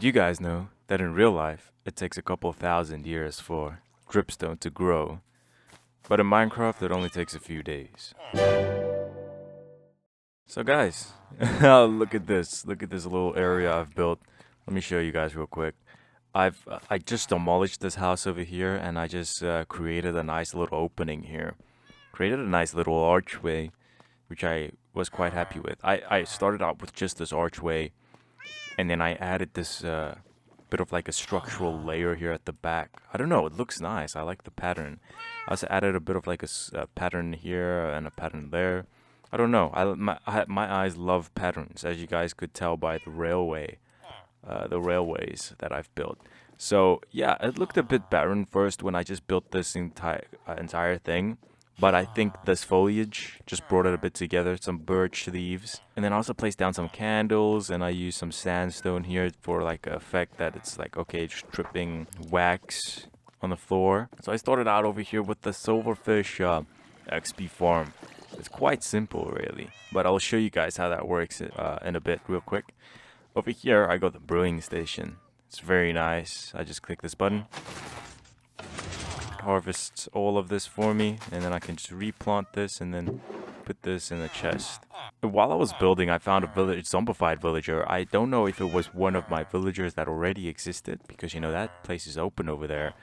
Did you guys know that in real life, it takes a couple thousand years for dripstone to grow, but in Minecraft it only takes a few days? So guys, look at this. Look at this little area I've built. Let me show you guys real quick. I just demolished this house over here, and I just created a nice little opening here. Created a nice little archway, which I was quite happy with. I started out with just this archway, and then I added this bit of like a structural layer here at the back. I don't know, it looks nice. I like the pattern. I also added a bit of like a pattern here and a pattern there. I don't know. My eyes love patterns, as you guys could tell by the railways that I've built. So yeah, it looked a bit barren first when I just built this entire thing. But I think this foliage just brought it a bit together, some birch leaves. And then I also placed down some candles, and I used some sandstone here for like an effect that it's like, okay, just dripping wax on the floor. So I started out over here with the silverfish XP farm. It's quite simple, really. But I'll show you guys how that works in a bit real quick. Over here, I got the brewing station. It's very nice. I just click this button. Harvests all of this for me, and then I can just replant this and then put this in the chest. And while I was building, I found a zombified villager. I don't know if it was one of my villagers that already existed, because you know that place is open over there.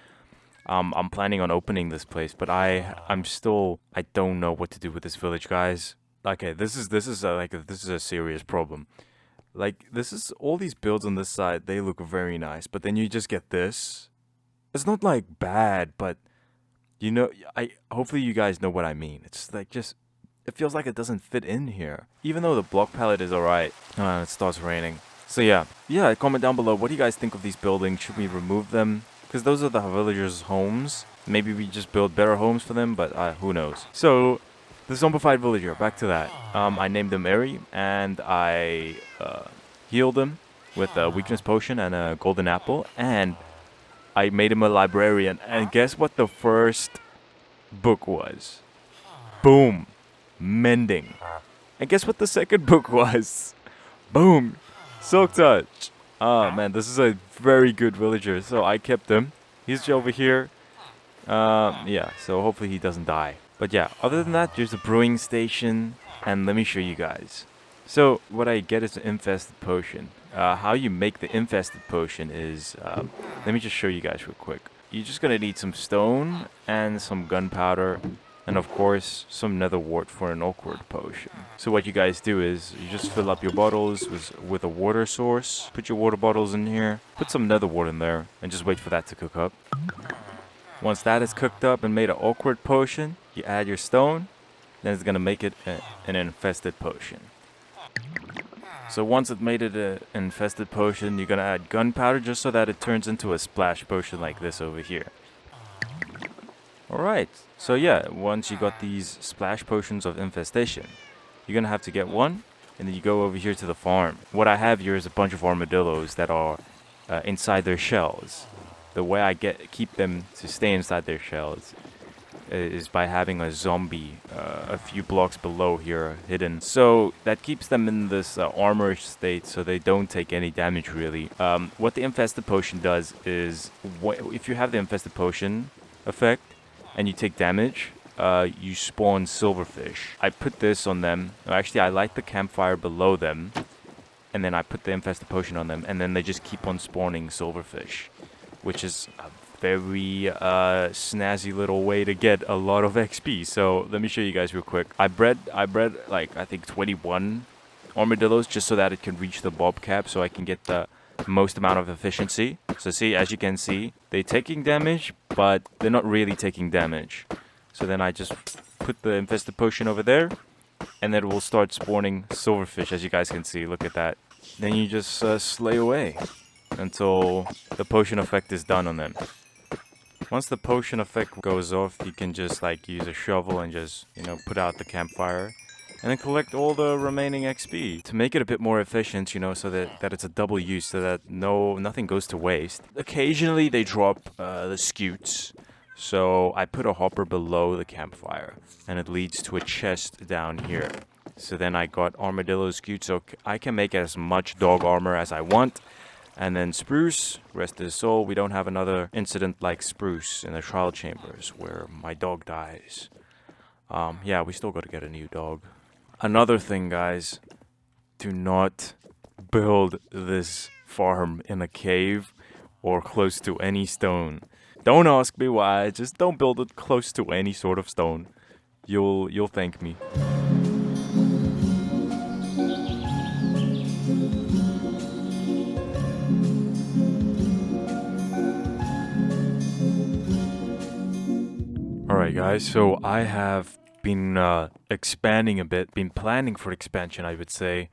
I'm planning on opening this place, but I don't know what to do with this village, guys. Okay, this is a serious problem. Like, this is all these builds on this side, they look very nice, but then you just get this. It's not like bad, but you know, hopefully you guys know what I mean. It's like it feels like it doesn't fit in here. Even though the block palette is alright. It starts raining. So yeah, comment down below. What do you guys think of these buildings? Should we remove them? Because those are the villagers' homes. Maybe we just build better homes for them, but who knows. So, the zombified villager, back to that. I named him Airy, and I healed him with a weakness potion and a golden apple, and I made him a librarian, and guess what the first book was? Boom! Mending. And guess what the second book was? Boom! Silk Touch. Oh man, this is a very good villager, so I kept him. He's over here. Yeah, so hopefully he doesn't die. But yeah, other than that, there's a brewing station, and let me show you guys. So what I get is an infested potion. How you make the infested potion is, let me just show you guys real quick. You're just gonna need some stone and some gunpowder, and of course some nether wart for an awkward potion. So what you guys do is you just fill up your bottles with a water source. Put your water bottles in here. Put some nether wart in there, and just wait for that to cook up. Once that is cooked up and made an awkward potion, you add your stone. Then it's gonna make it an infested potion. So once it made it an infested potion, you're gonna add gunpowder just so that it turns into a splash potion like this over here. Alright, so yeah, once you got these splash potions of infestation, you're gonna have to get one, and then you go over here to the farm. What I have here is a bunch of armadillos that are inside their shells. The way I keep them to stay inside their shells is by having a zombie a few blocks below here hidden. So that keeps them in this armor state so they don't take any damage really. What the infested potion does is, if you have the infested potion effect and you take damage, you spawn silverfish. I put this on them. Actually, I light the campfire below them, and then I put the infested potion on them, and then they just keep on spawning silverfish, which is a very snazzy little way to get a lot of XP. So let me show you guys real quick. I bred like I think 21 armadillos just so that it can reach the bob cap, so I can get the most amount of efficiency. So see, as you can see, they're taking damage, but they're not really taking damage. So then I just put the infested potion over there, and then it will start spawning silverfish, as you guys can see. Look at that. Then you just slay away until the potion effect is done on them. Once the potion effect goes off, you can just like use a shovel and just, you know, put out the campfire and then collect all the remaining XP to make it a bit more efficient, you know, so that it's a double use, so that nothing goes to waste. Occasionally they drop the scutes, so I put a hopper below the campfire and it leads to a chest down here. So then I got armadillo scutes, so I can make as much dog armor as I want. And then Spruce, rest his soul, we don't have another incident like Spruce in the trial chambers where my dog dies. Yeah, we still gotta get a new dog. Another thing, guys, do not build this farm in a cave or close to any stone. Don't ask me why, just don't build it close to any sort of stone. You'll thank me. Alright guys, so I have been expanding a bit, been planning for expansion I would say.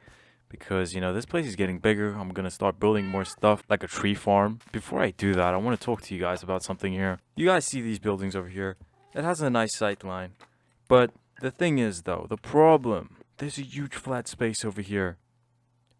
Because, you know, this place is getting bigger. I'm going to start building more stuff like a tree farm. Before I do that, I want to talk to you guys about something here. You guys see these buildings over here? It has a nice sight line. But the thing is, though, the problem, there's a huge flat space over here.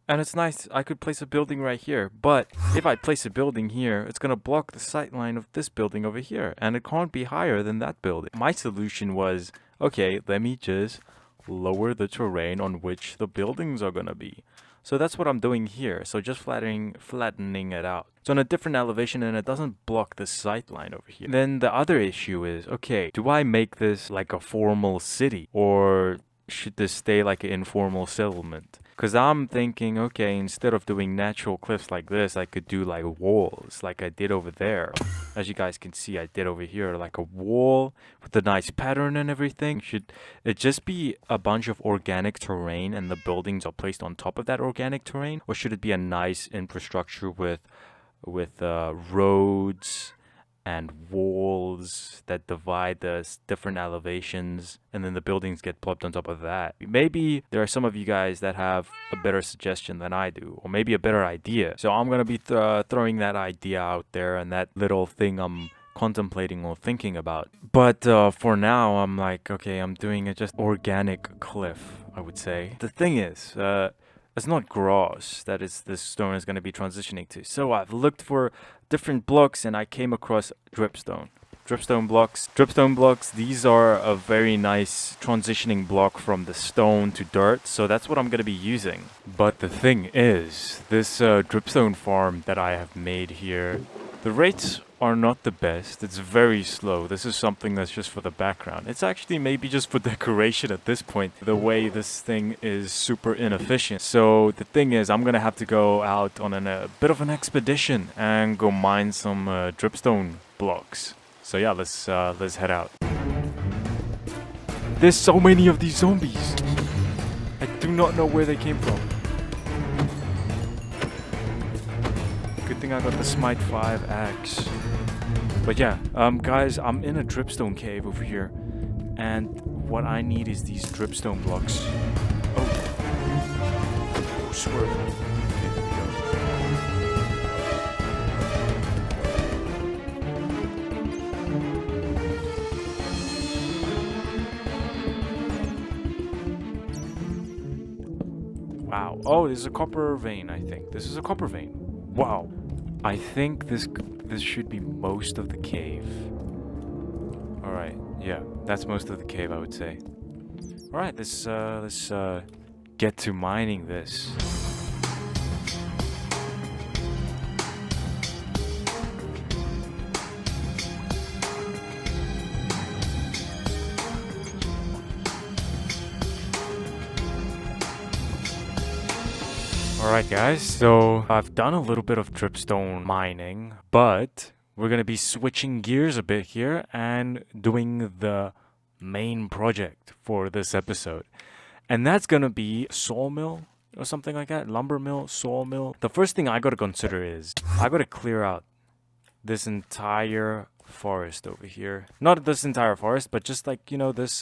And it's nice, I could place a building right here. But if I place a building here, it's going to block the sight line of this building over here. And it can't be higher than that building. My solution was, okay, let me just lower the terrain on which the buildings are gonna be. So that's what I'm doing here. So just flattening it out. So on a different elevation and it doesn't block the sight line over here. Then the other issue is, okay, do I make this like a formal city or should this stay like an informal settlement? Because I'm thinking, okay, instead of doing natural cliffs like this, I could do like walls like I did over there. As you guys can see, I did over here like a wall with a nice pattern and everything. Should it just be a bunch of organic terrain and the buildings are placed on top of that organic terrain? Or should it be a nice infrastructure with roads and walls that divide the different elevations, and then the buildings get plopped on top of that? Maybe there are some of you guys that have a better suggestion than I do, or maybe a better idea. So I'm gonna be throwing that idea out there, and that little thing I'm contemplating or thinking about. But for now, I'm like, okay, I'm doing it just organic cliff, I would say. The thing is, it's not grass that this stone is going to be transitioning to. So I've looked for different blocks and I came across dripstone. Dripstone blocks, these are a very nice transitioning block from the stone to dirt. So that's what I'm going to be using. But the thing is, this dripstone farm that I have made here, the rates are not the best. It's very slow. This is something that's just for the background. It's actually maybe just for decoration at this point, the way this thing is super inefficient. So the thing is, I'm gonna have to go out on a bit of an expedition and go mine some dripstone blocks. So yeah, let's head out. There's so many of these zombies. I do not know where they came from. Good thing I got the Smite 5 axe. But yeah, guys, I'm in a dripstone cave over here. And what I need is these dripstone blocks. Oh, swerve. Okay, there we go. Wow. Oh, this is a copper vein, I think. This is a copper vein. Wow. I think this should be most of the cave. Alright, yeah, that's most of the cave, I would say. Alright, let's get to mining this. Alright guys, so I've done a little bit of dripstone mining, but we're going to be switching gears a bit here and doing the main project for this episode. And that's going to be sawmill or something like that, lumber mill, sawmill. The first thing I got to consider is I got to clear out this entire forest over here. Not this entire forest, but just like, you know, this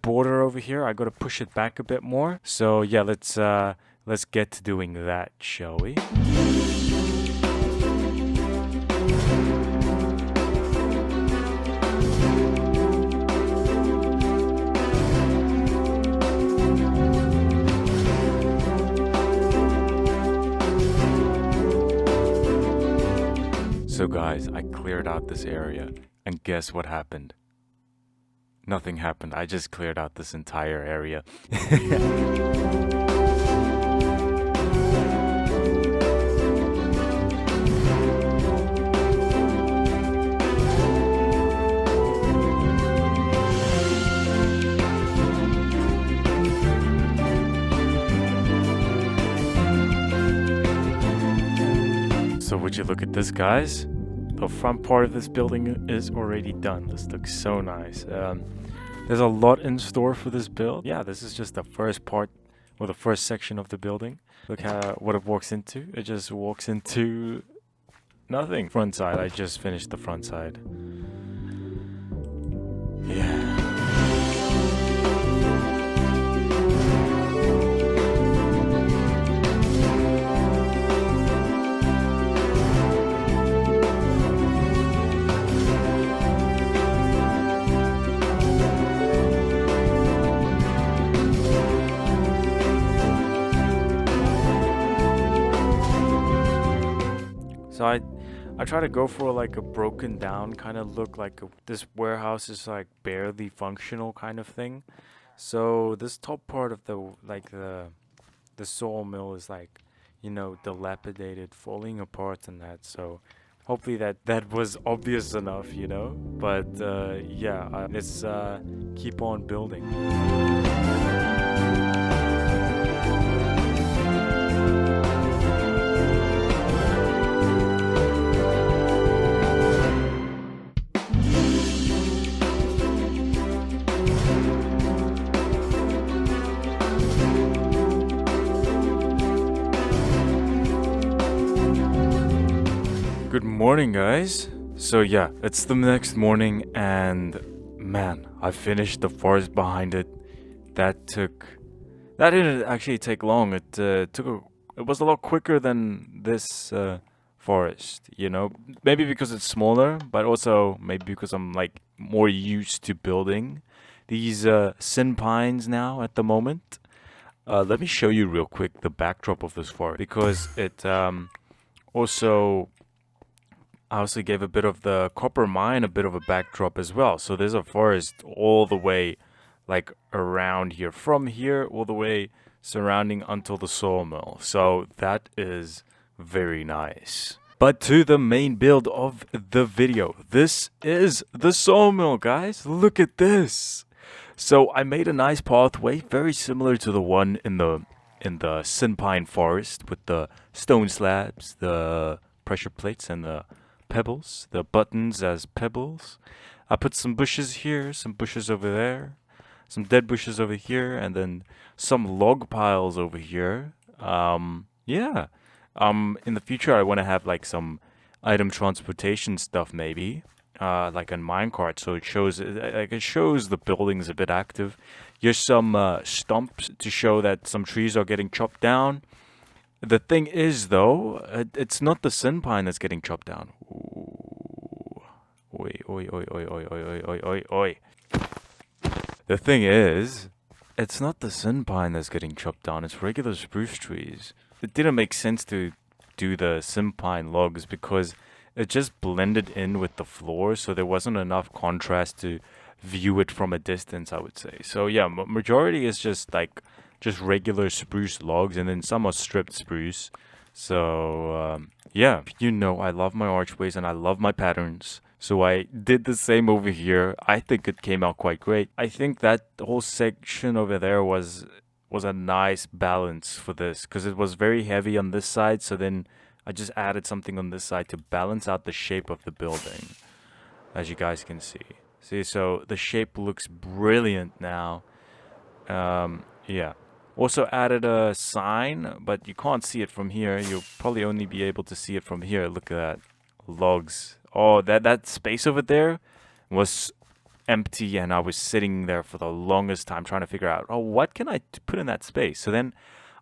border over here. I got to push it back a bit more. So yeah, let's get to doing that, shall we? So guys, I cleared out this area, and guess what happened? Nothing happened. I just cleared out this entire area. Would you look at this, guys? The front part of this building is already done. This looks so nice. There's a lot in store for this build. Yeah, this is just the first part, or the first section of the building. Look what it walks into. It just walks into nothing. Front side, I just finished the front side. Yeah. So I try to go for like a broken down kind of look, like this warehouse is like barely functional kind of thing. So this top part of the sawmill is like, you know, dilapidated, falling apart and that. So hopefully that was obvious enough, you know. But yeah, let's keep on building. Good morning, guys. So yeah, it's the next morning and man, I finished the forest behind it. That didn't actually take long. It was a lot quicker than this forest, you know. Maybe because it's smaller, but also maybe because I'm like more used to building these sin pines now at the moment. Let me show you real quick the backdrop of this forest, because it I also gave a bit of the copper mine a bit of a backdrop as well. So there's a forest all the way like around here, from here all the way surrounding until the sawmill. So that is very nice. But to the main build of the video. This is the sawmill, guys. Look at this. So I made a nice pathway, very similar to the one in the sin pine forest, with the stone slabs, the pressure plates, and the pebbles, the buttons as pebbles. I put some bushes here, some bushes over there, some dead bushes over here, and then some log piles over here. Yeah. In the future, I want to have like some item transportation stuff, maybe, like a minecart, so it shows the buildings a bit active. Here's some stumps to show that some trees are getting chopped down. The thing is, though, it's not the sin pine that's getting chopped down. Ooh. Oi, oi, oi, oi, oi, oi, oi, oi, oi. The thing is, it's not the sin pine that's getting chopped down. It's regular spruce trees. It didn't make sense to do the sin pine logs because it just blended in with the floor, so there wasn't enough contrast to view it from a distance, I would say. So yeah, majority is just regular spruce logs, and then some are stripped spruce. So yeah, you know, I love my archways and I love my patterns, so I did the same over here. I think it came out quite great. I think that whole section over there was a nice balance for this, because it was very heavy on this side, so then I just added something on this side to balance out the shape of the building, as you guys can see. So the shape looks brilliant now. Yeah. Also added a sign, but you can't see it from here. You'll probably only be able to see it from here. Look at that. Logs. Oh, that space over there was empty, and I was sitting there for the longest time trying to figure out, oh, what can I put in that space? So then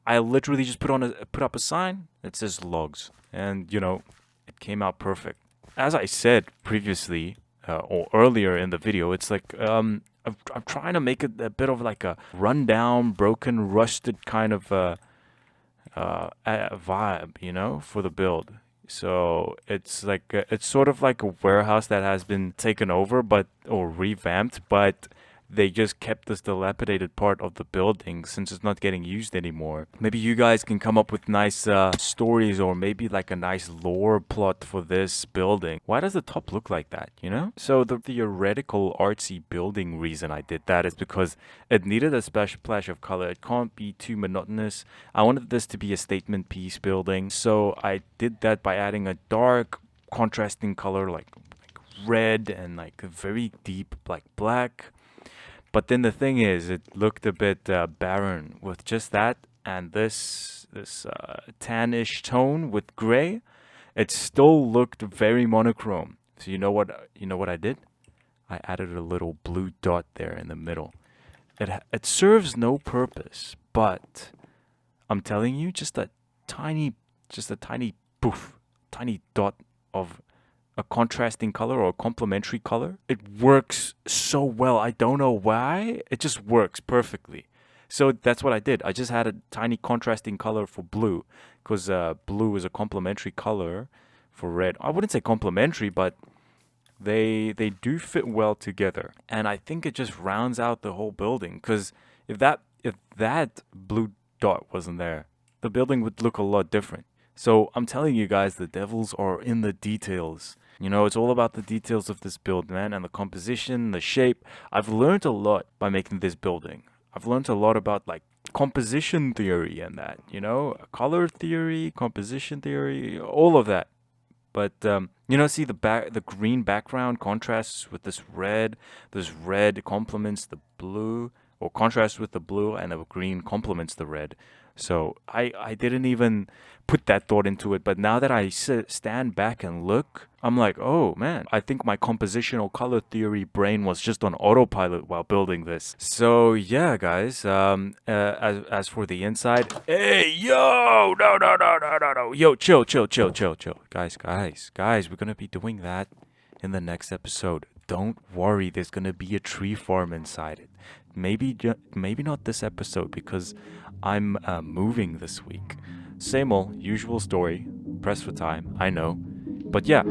I literally just put up a sign that says logs, and you know, it came out perfect. As I said previously, or earlier in the video, it's like I'm trying to make it a bit of like a rundown, broken, rusted kind of vibe, you know, for the build. So it's like it's sort of like a warehouse that has been taken over, or revamped, but they just kept this dilapidated part of the building since it's not getting used anymore. Maybe you guys can come up with nice stories or maybe like a nice lore plot for this building. Why does the top look like that, you know? So the theoretical artsy building reason I did that is because it needed a splash of color. It can't be too monotonous. I wanted this to be a statement piece building. So I did that by adding a dark contrasting color like red and like a very deep like black. But then the thing is, it looked a bit barren with just that and this tannish tone with gray. It still looked very monochrome. So you know what I did? I added a little blue dot there in the middle. It serves no purpose, but I'm telling you, just a tiny poof, tiny dot of a contrasting color or a complementary color. It works so well. I don't know why. It just works perfectly. So that's what I did. I just had a tiny contrasting color for blue because blue is a complementary color for red. I wouldn't say complementary, but they do fit well together. And I think it just rounds out the whole building because if that blue dot wasn't there, the building would look a lot different. So I'm telling you guys, the devils are in the details. You know, it's all about the details of this build, man, and the composition, the shape. I've learned a lot by making this building. I've learned a lot about like composition theory and that, you know, color theory, composition theory, all of that. But you know, see the green background contrasts with this red. This red complements the blue, or contrasts with the blue, and the green complements the red. So I didn't even put that thought into it, but now that I stand back and look, I'm like, oh man, I think my compositional color theory brain was just on autopilot while building this. So yeah, guys, as for the inside, hey, yo, no, yo, chill, guys, we're gonna be doing that in the next episode. Don't worry, there's gonna be a tree farm inside it. Maybe not this episode because I'm moving this week. Same old usual story. Press for time, I know. But yeah.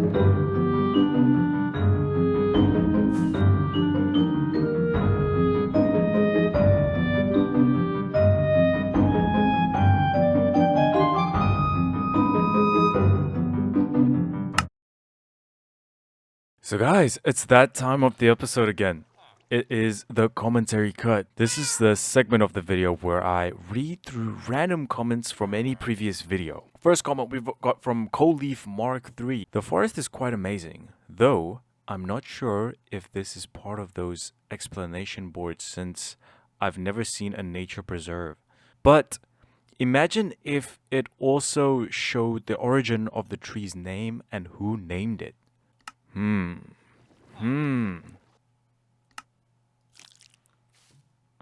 So guys, it's that time of the episode again. It is the commentary cut. This is the segment of the video where I read through random comments from any previous video. First comment we've got from Coleaf Mark 3. The forest is quite amazing, though I'm not sure if this is part of those explanation boards since I've never seen a nature preserve. But imagine if it also showed the origin of the tree's name and who named it.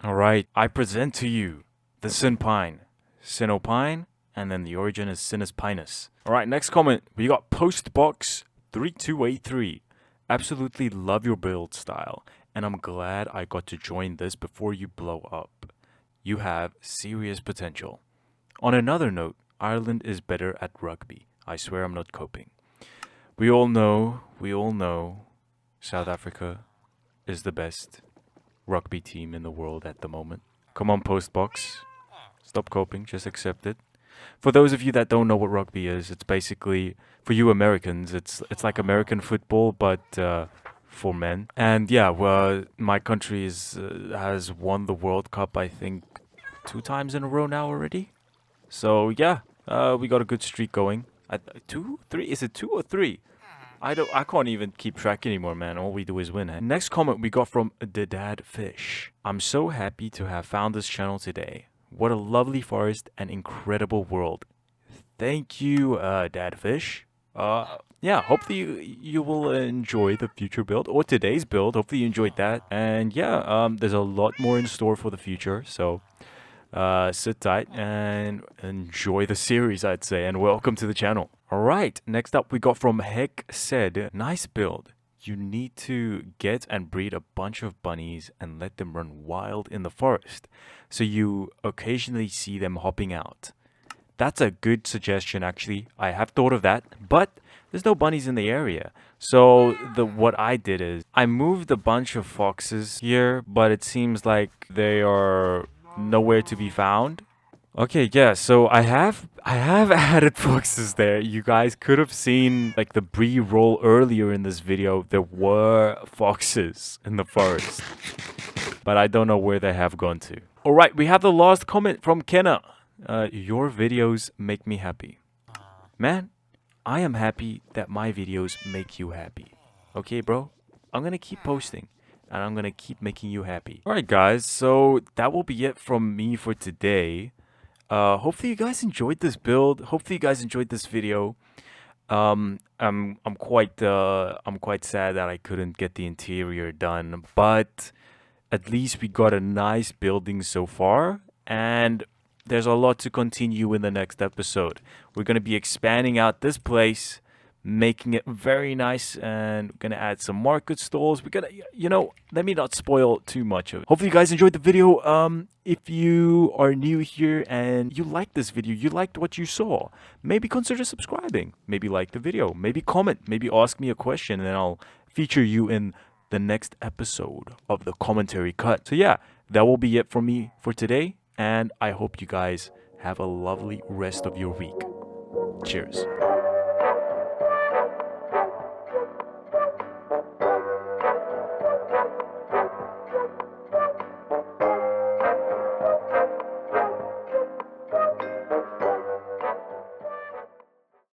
Alright, I present to you the Sinpine, Sinopine, and then the origin is Sinus Pinus. Alright, next comment, we got Postbox3283. Absolutely love your build style, and I'm glad I got to join this before you blow up. You have serious potential. On another note, Ireland is better at rugby. I swear I'm not coping. We all know, South Africa is the best rugby team in the world at the moment. Come on, Postbox. Stop coping, just accept it. For those of you that don't know what rugby is, it's basically, for you Americans, it's like American football, but for men. And yeah, well, my country has won the World Cup, I think, 2 times in a row now already. So yeah, we got a good streak going. 2, 3? Is it 2 or 3? I can't even keep track anymore, man. All we do is win. Next comment we got from the Dad Fish. I'm so happy to have found this channel today. What a lovely forest and incredible world. Thank you, Dad Fish. Yeah, hopefully you will enjoy the future build or today's build. Hopefully you enjoyed that. And yeah, there's a lot more in store for the future. So sit tight and enjoy the series, I'd say, and welcome to the channel. Alright, next up we got from Heck Said, nice build. You need to get and breed a bunch of bunnies and let them run wild in the forest, so you occasionally see them hopping out. That's a good suggestion actually, I have thought of that, but there's no bunnies in the area. So what I did is I moved a bunch of foxes here, but it seems like they are nowhere to be found. Okay, yeah, so I have added foxes there. You guys could have seen like the pre-roll earlier in this video. There were foxes in the forest. But I don't know where they have gone to. Alright, we have the last comment from Kenna. Your videos make me happy. Man, I am happy that my videos make you happy. Okay, bro? I'm gonna keep posting. And I'm gonna keep making you happy. Alright guys, so that will be it from me for today. Hopefully you guys enjoyed this build. Hopefully you guys enjoyed this video. I'm quite sad that I couldn't get the interior done, but at least we got a nice building so far, and there's a lot to continue in the next episode. We're going to be expanding out this place, making it very nice, and we're going to add some market stalls. We're going to, let me not spoil too much of it. Hopefully you guys enjoyed the video. If you are new here and you liked this video, you liked what you saw, maybe consider subscribing, maybe like the video, maybe comment, maybe ask me a question, and then I'll feature you in the next episode of the commentary cut. So yeah, that will be it from me for today, and I hope you guys have a lovely rest of your week. Cheers.